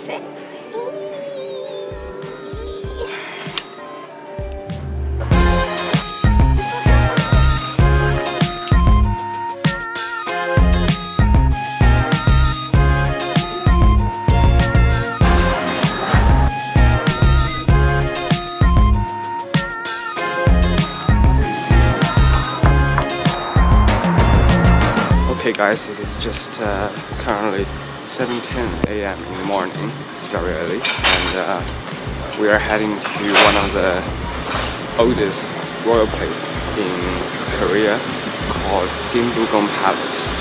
sick. Okay guys, it is just currently 7:10 a.m. in the morning. It's very early and we are heading to one of the oldest royal place in Korea called Gyeongbokgung Palace.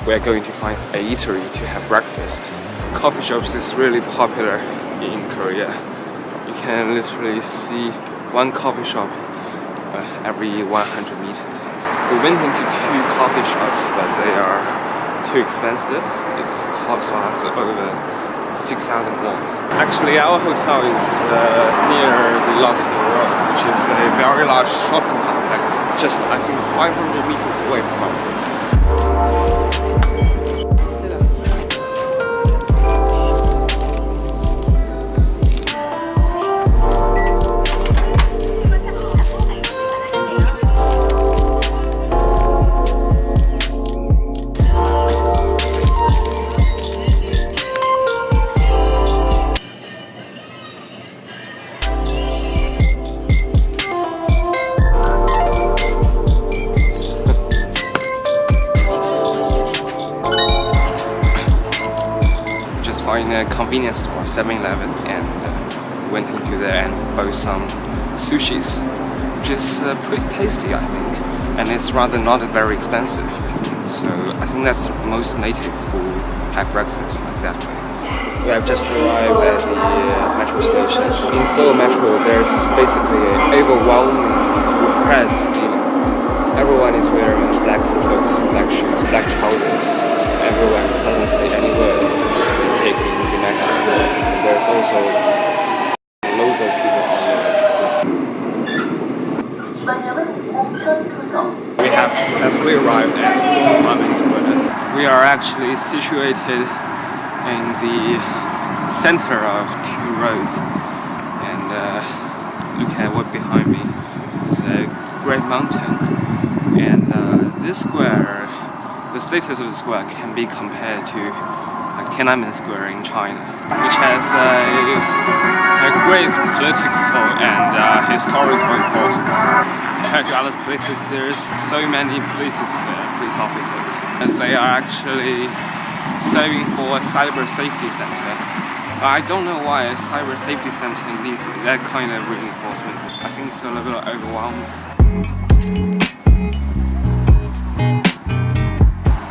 We are going to find a eatery to have breakfast. Coffee shops is really popular in Korea. You can literally see one coffee shop every 100 meters. We went into 2 coffee shops, but they are too expensive. It's cost us over 6,000 won. Actually, our hotel is near the Lotte Road, which is a very large shopping complex. It's just, I think, 500 meters away from our hotel. In a convenience store, 7-Eleven, and went into there and bought some sushis, which is pretty tasty, I think, and it's rather not very expensive. So I think that's most native who have breakfast like that way. We have just arrived at the metro station. In Seoul Metro, there's basically an overwhelming, repressed feeling. Everyone is wearing black clothes, black shoes, black trousers. Everyone doesn't say any word when taking the metro. There's also loads of people on the metro. We have successfully arrived at Bukchon Square. We are actually situated in the center of 2 roads, and look at what behind me. It's a great mountain, and this square, the status of the square can be compared to Tiananmen Square in China, which has a great political and historical importance. Compared to other places, there's so many police officers, and they are actually serving for a cyber safety center. I don't know why a cyber safety center needs that kind of reinforcement. I think it's a little overwhelming.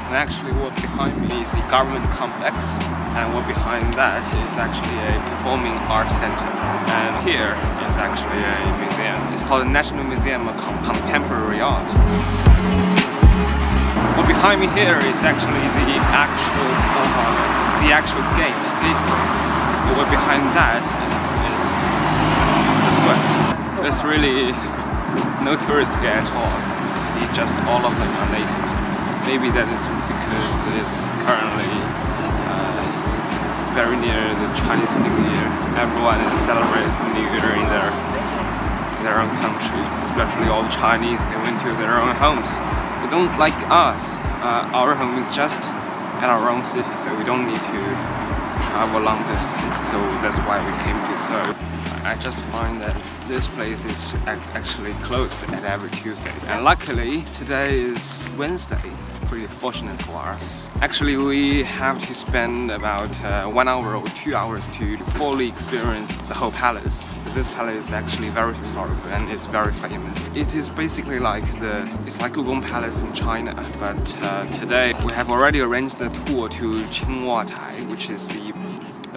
And actually what behind me is the government complex, and what behind that is actually a performing arts center. And here is actually a museum. It's called the National Museum of Contemporary Art. What behind me here is actually the actual gateway. And what behind that is the square. There's really no tourists here at all. You see, just all of them are natives. Maybe that is because it's currently very near the Chinese New Year. Everyone is celebrating New Year in their own country, especially all the Chinese. They went to their own homes. They don't like us. Our home is just at our own city, so we don't need to travel long distance. So that's why we came to Seoul. I just find that this place is actually closed at every Tuesday. And luckily, today is Wednesday. Pretty fortunate for us. Actually, we have to spend about 1 hour or 2 hours to fully experience the whole palace. Because this palace is actually very historical and it's very famous. It is basically like it's like Gyeongbokgung Palace in China. But today we have already arranged a tour to Cheong Wa Dae, which is the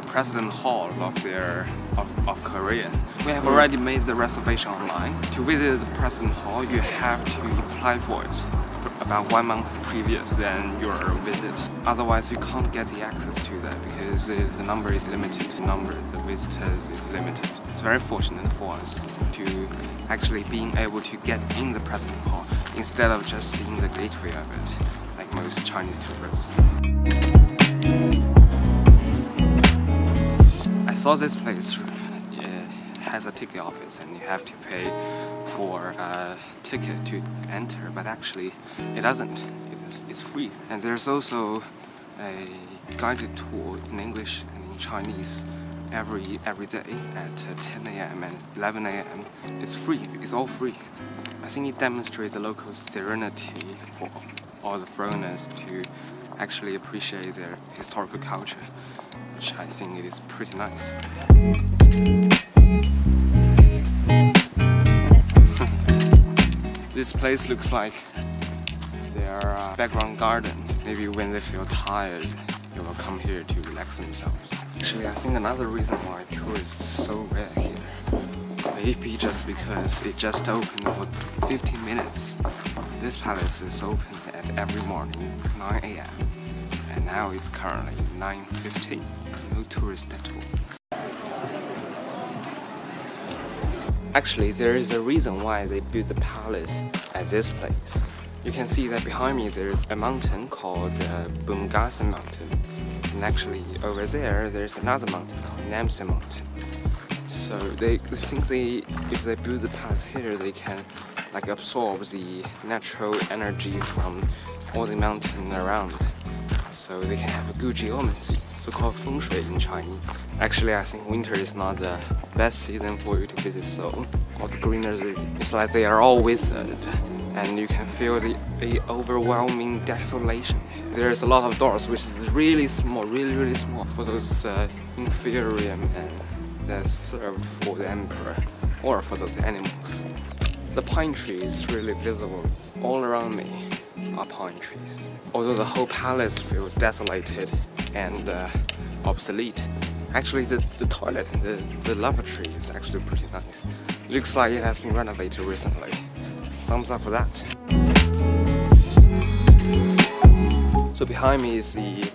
President Hall of Korea. We have already made the reservation online. To visit the President Hall, you have to apply for it about 1 month previous than your visit. Otherwise, you can't get the access to that because the number is limited. The number of visitors is limited. It's very fortunate for us to actually being able to get in the President Hall instead of just seeing the gateway of it, like most Chinese tourists. saw this place has a ticket office and you have to pay for a ticket to enter, but actually it doesn't. It's free. And there's also a guided tour in English and in Chinese every day at 10 a.m. and 11 a.m. It's free. It's all free. I think it demonstrates the local serenity for all the foreigners to actually appreciate their historical culture, which I think it is pretty nice. This place looks like their background garden. Maybe when they feel tired, they will come here to relax themselves. Actually, I think another reason why tourists are so rare here may be just because it just opened for 15 minutes. This palace is open at every morning, 9 a.m. and now it's currently 9:15. No tourists at all. Actually, there is a reason why they built the palace at this place. You can see that behind me there is a mountain called Bukchon Mountain. And actually over there's another mountain called Namsan Mountain. So they think if they build the palace here, they can like absorb the natural energy from all the mountain around. So they can have a good geomancy, so-called feng shui in Chinese. Actually, I think winter is not the best season for you to visit Seoul. All the greenery, it's like they are all withered, and you can feel the overwhelming desolation. There's a lot of doors which is really small, really small for those inferior men that served for the emperor or for those animals. The pine tree is really visible all around me. Are pine trees. Although the whole palace feels desolated and obsolete, actually the toilet, the lavatory is actually pretty nice. Looks like it has been renovated recently. Thumbs up for that. So behind me is the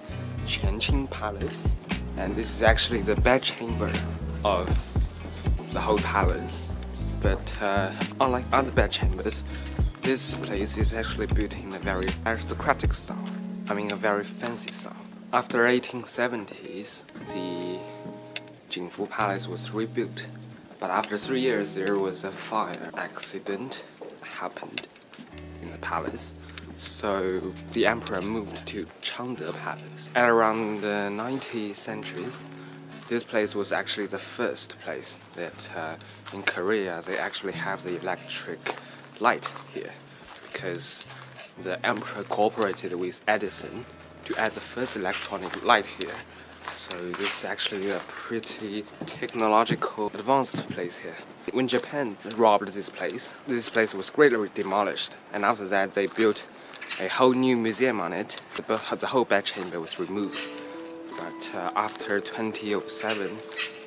Gyeongbokgung Palace, and this is actually the bedchamber of the whole palace. But unlike other bedchambers, this place is actually built in a very aristocratic style. I mean, a very fancy style. After 1870s, the Gyeongbokgung Palace was rebuilt. But after 3 years, there was a fire accident happened in the palace. So the emperor moved to Cheongdong Palace. At around the 19th century, this place was actually the first place that in Korea they actually have the electric light here, because the emperor cooperated with Edison to add the first electronic light here. So this is actually a pretty technological advanced place here. When Japan robbed this place was greatly demolished, and after that they built a whole new museum on it. The whole bedchamber was removed. But after 2007,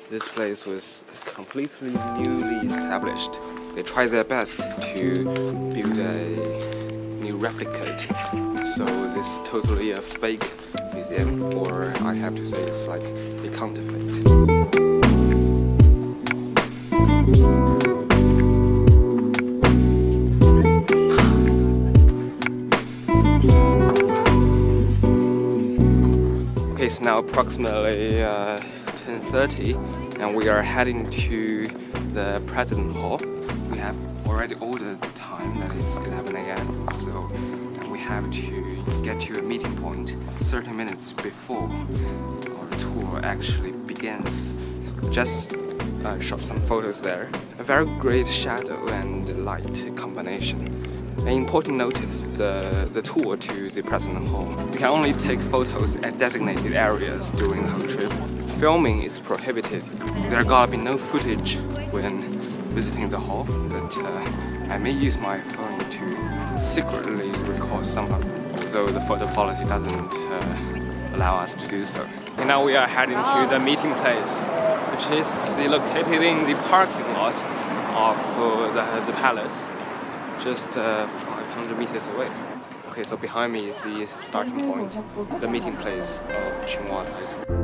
this place was completely newly established. They tried their best to build a new replicate. So this is totally a fake museum, or I have to say it's like a counterfeit. Okay, it's now approximately 10:30 and we are heading to the President Hall. We have already ordered the time, that is 11 a.m. So we have to get to a meeting point 30 minutes before our tour actually begins. Just shot some photos there. A very great shadow and light combination. An important notice, the tour to the President Hall. You can only take photos at designated areas during the whole trip. Filming is prohibited. There gotta be no footage when visiting the hall, but I may use my phone to secretly record some of them, although the photo policy doesn't allow us to do so. And now we are heading to the meeting place, which is located in the parking lot of the palace, just 500 meters away. Okay, so behind me is the starting point, the meeting place of Cheong Wa Dae.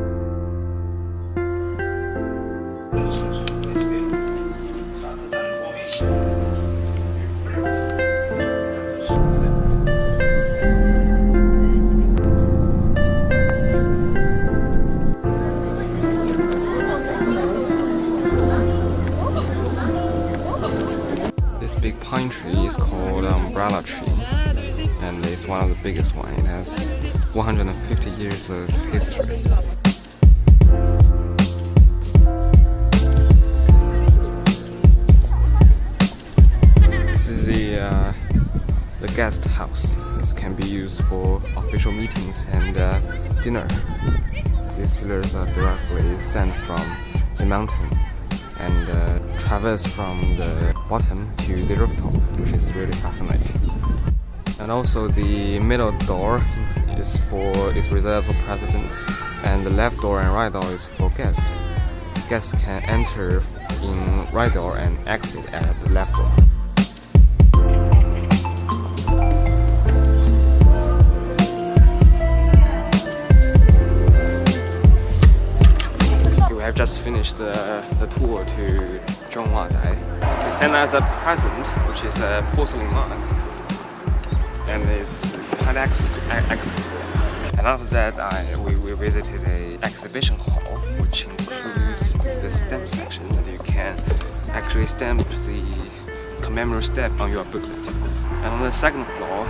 pine tree is called umbrella tree, and it's one of the biggest one. It has 150 years of history. This is the guest house. This can be used for official meetings and dinner. These pillars are directly sent from the mountain and traverse from the bottom to the rooftop, which is really fascinating. And also the middle door is reserved for presidents, and the left door and right door is for guests. Guests can enter in right door and exit at the left door. We have just finished the tour to Cheong Wa Dae. They sent us a present, which is a porcelain mug, and it's quite exquisite. And after that, we visited an exhibition hall, which includes the stamp section, and you can actually stamp the commemorative stamp on your booklet. And on the second floor,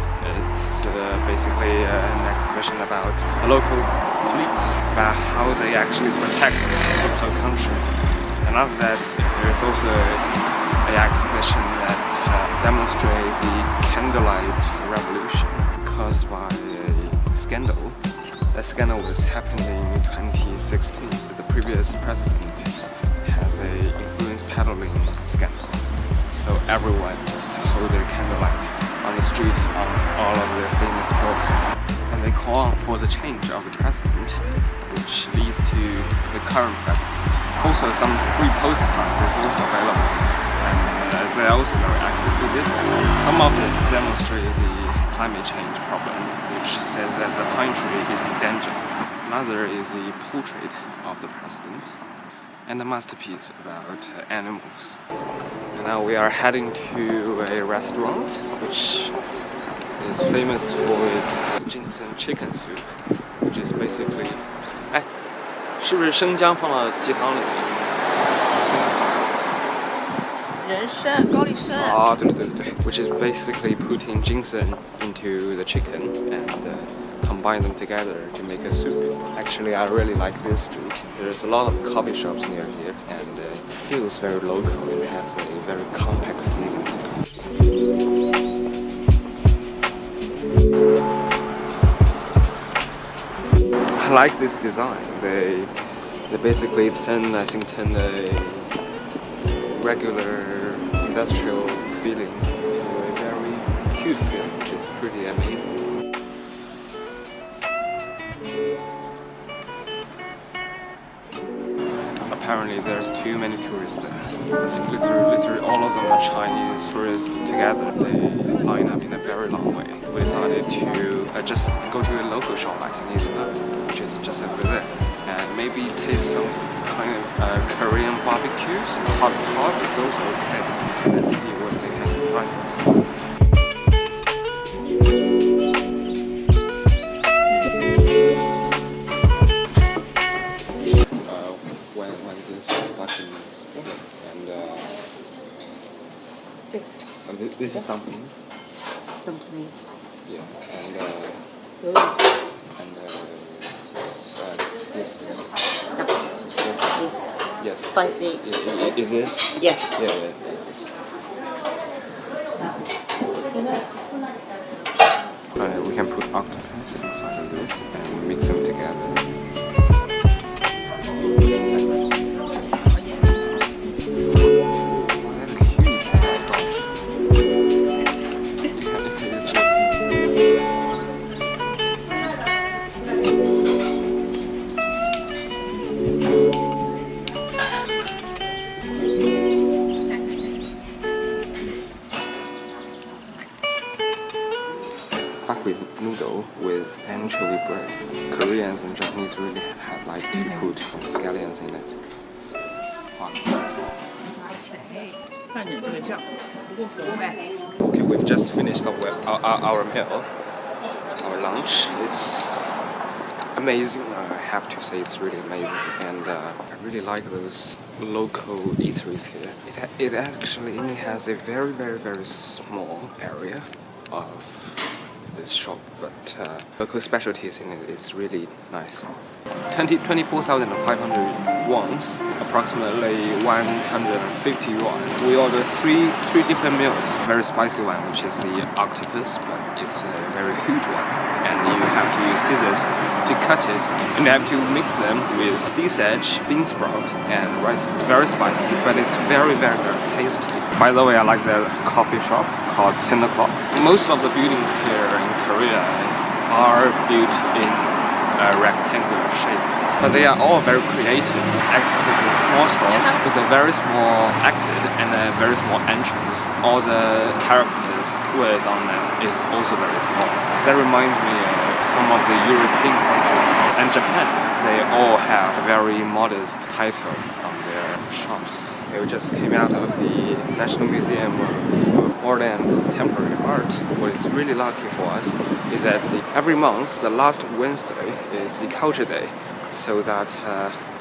it's basically an exhibition about the local police, about how they actually protect this whole country. And after that, there's also an exhibition that demonstrates the candlelight revolution caused by a scandal. That scandal was happened in 2016. The previous president has a influence peddling scandal. So everyone just hold their candlelight on the street on all of their famous spots. And they call for the change of the president, which leads to the current president. Also, some free postcards is also available, and they're also very executed. Some of them demonstrate the climate change problem, which says that the pine tree is in danger. Another is the portrait of the president, and a masterpiece about animals. And now we are heading to a restaurant which is famous for its ginseng chicken soup, which is basically 是不是生姜放到鸡汤里面？人参、高丽参。啊，对对对对 ，which is basically putting ginseng into the chicken and combine them together to make a soup. Actually, I really like this street. There's a lot of coffee shops near here, and it feels very local and has a very compact feeling. I like this design. They basically turn a regular industrial feeling to a very cute feeling, which is pretty amazing. Apparently there's too many tourists there. It's literally all of them are Chinese tourists together. They line up in a very long way. We decided to just go to a local shop, I think is enough, which is just over there. And maybe taste some kind of Korean barbecues. Hot pot is also okay. Let's see what they can surprise us. And this is dumplings. Dumplings. Yeah, and this is yes. Spicy. Is this? Yes. Yeah. We can put octopus inside of this and mix them together. Buckwheat noodle with anchovy bread. Koreans and Japanese really like to put scallions in it. Wow. Okay, we've just finished our meal, our lunch. It's amazing. I have to say it's really amazing, and I really like those local eateries here. It actually only has a very small area of this shop, but local specialties in it is really nice. 24,500 wons, approximately 150 yuan. We ordered three different meals. Very spicy one, which is the octopus, but it's a very huge one, and you have to use scissors to cut it, and you have to mix them with sea sedge, bean sprout, and rice. It's very spicy, but it's very tasty. By the way, I like the coffee shop called 10 o'clock. Most of the buildings here in Korea are built in a rectangular shape, but they are all very creative. Exquisite small stores with a very small exit and a very small entrance. All the characters words on them is also very small. That reminds me of some of the European countries and Japan. They all have a very modest title on their shops. Okay, we just came out of the National Museum of Modern and Contemporary Art. What is really lucky for us is that every month, the last Wednesday is the Culture Day, so that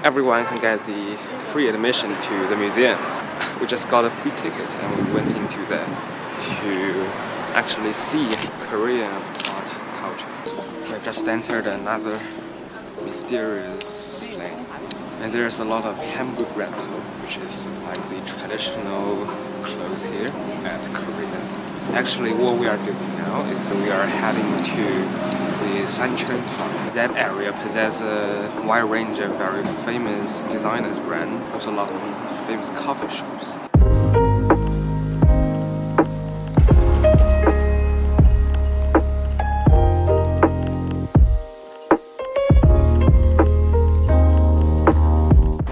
everyone can get the free admission to the museum. We just got a free ticket and we went into there to actually see Korean art culture. We just entered another mysterious lane, and there's a lot of hamburg rental, which is like the traditional clothes here at Korea. Actually, what we are doing now is we are heading to the Samcheongdong. That area possesses a wide range of very famous designers brand, also a lot of famous coffee shops.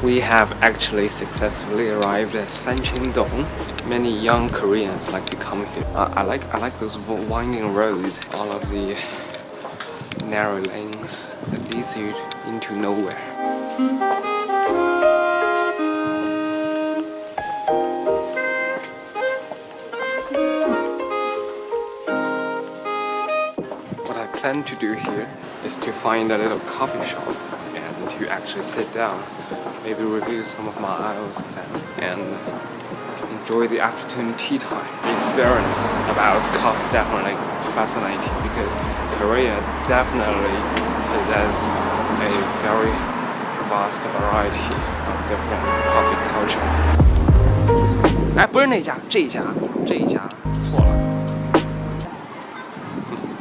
We have actually successfully arrived at Samcheongdong. Many young Koreans like to come here. I like those winding roads, all of the narrow lanes that leads you into nowhere. What I plan to do here is to find a little coffee shop and to actually sit down, maybe review some of my IELTS exam, and enjoy the afternoon tea time. The experience about coffee definitely fascinating because Korea definitely possesses a very vast variety of different coffee culture. 哎，不是那家，这一家错了。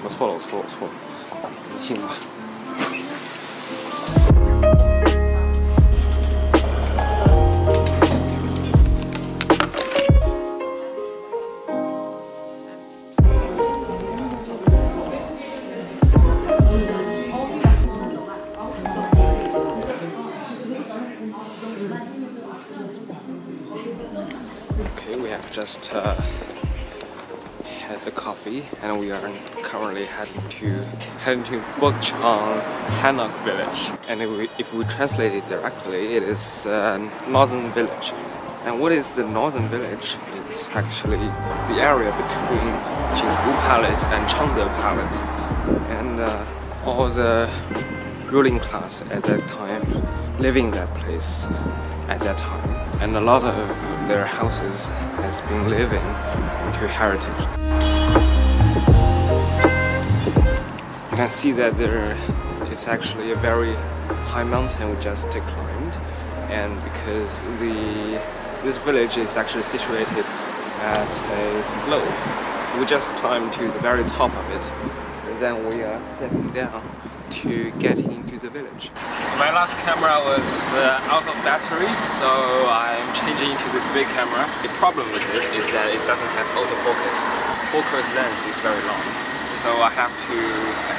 我错了，你信吧。Okay, we have just had the coffee, and we are currently heading to Bukchon Hanok Village. And if we translate it directly, it is northern village. And what is the northern village? It's actually the area between Gyeongbokgung Palace and Cheongdong Palace, and all the ruling class at that time living that place at that time. And a lot of their houses has been living into heritage. You can see that there is actually a very high mountain we just climbed, and because this village is actually situated at a slope, so we just climbed to the very top of it, and then we are stepping down to get into the village. My last camera was out of battery, so I'm changing into this big camera. The problem with it is that it doesn't have autofocus. Focus length is very long, so I have to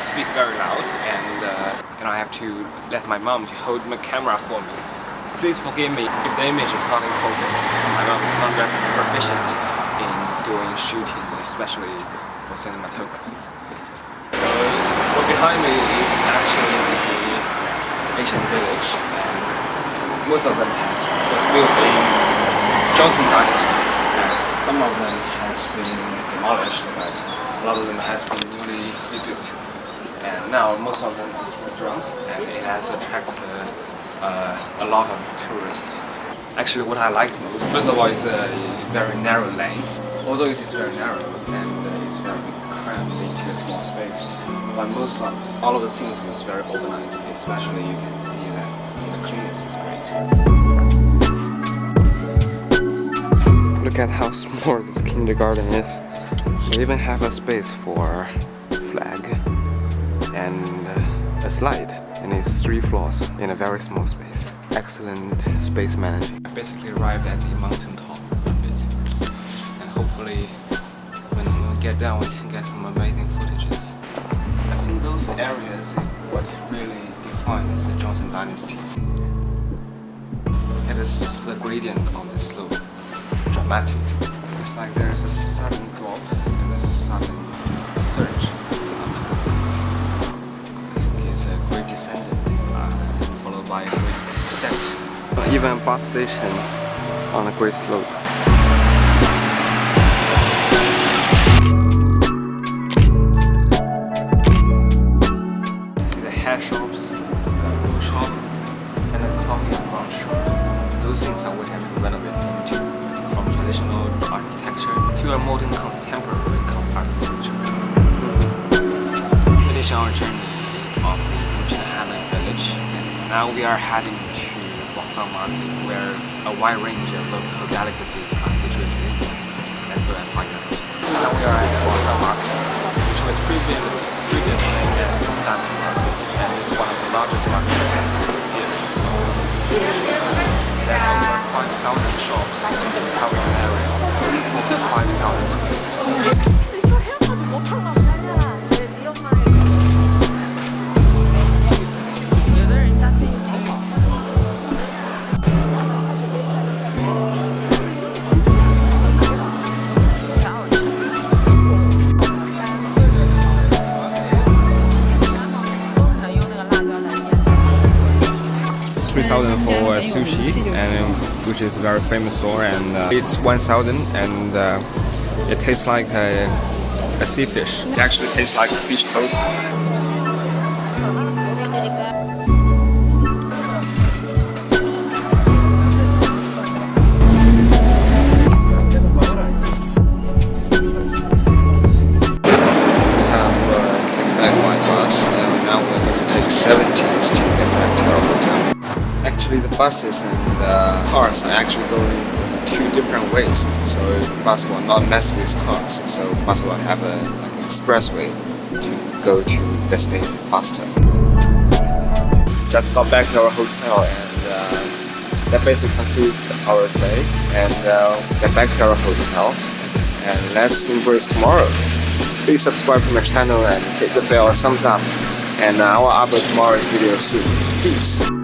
speak very loud, and I have to let my mom to hold my camera for me. Please forgive me if the image is not in focus, because my mom is not very proficient in doing shooting, especially for cinematography. So what behind me is actually the ancient village, and most of them was built in Joseon Dynasty. Some of them has been demolished, but a lot of them has been newly rebuilt. And now most of them is restaurants, and it has attracted a lot of tourists. Actually, what I like most, first of all, it's a very narrow lane. Although it is very narrow and it's very cramped into a small space, but all of the things was very organized. Especially you can see that the cleanliness is great. Look at how small this kindergarten is. They even have a space for flag and a slide, and it's 3 floors in a very small space. Excellent space management. I basically arrived at the mountain top of it, and hopefully when we get down we can get some amazing footages. I think those areas is what really defines the Joseon dynasty. Look at this, the gradient of the slope. Dramatic. It's like there's a sudden drop and a sudden surge. I think it's a great descent followed by a great descent. Even a bus station on a great slope. See the hair shops, the book shop, and the coffee and brunch shop. Those things are what has been renovated into. From traditional architecture to a modern contemporary architecture. Finishing our journey of the Bukchon Hanok Village, now we are heading to Gwangjang Market, where a wide range of local delicacies are situated. Let's go and find out. Now we are at Gwangjang Market, which was previously named as Diamond Market, and is one of the largest markets here in Seoul. There's over 5,000 shops covering an area of 5,000 square meters. 3,000 for sushi, and which is a very famous store, and it's 1,000, and it tastes like a sea fish. It actually tastes like fish toast. Now we're going to take 17s to get back to our hotel. Actually, the buses and cars are actually going in 2 different ways. So bus will not mess with cars. So bus will have an expressway to go to destination faster. Just got back to our hotel, and that basically concludes our day. And get back to our hotel, and let's embrace tomorrow. Please subscribe to my channel and hit the bell or thumbs up. And I will upload tomorrow's video soon. Peace.